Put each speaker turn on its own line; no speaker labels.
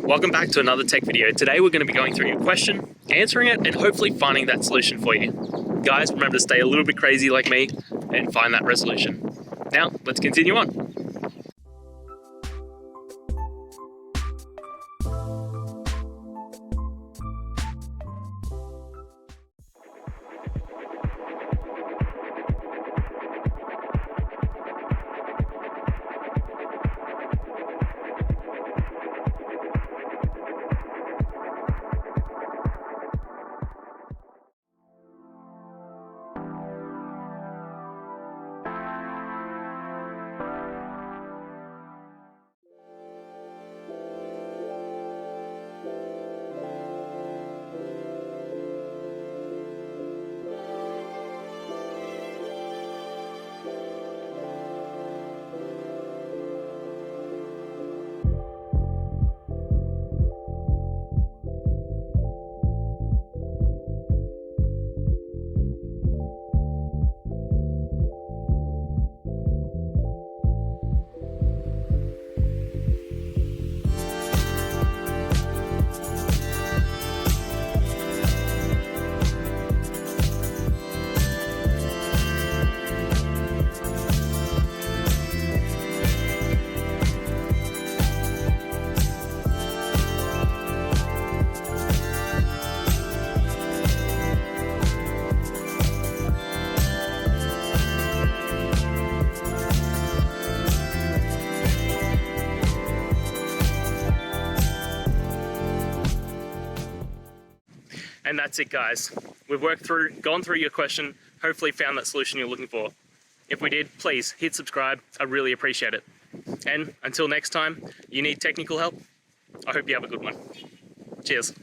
Welcome back to another tech video. Today we're going to be going through your question, answering it, and hopefully finding that solution for you. Guys, remember to stay a little bit crazy like me and find that resolution. Now, let's continue on. And that's it, guys. We've gone through your question, hopefully found that solution you're looking for. If we did, please hit subscribe. I really appreciate it. And until next time, you need technical help, I hope you have a good one. Cheers.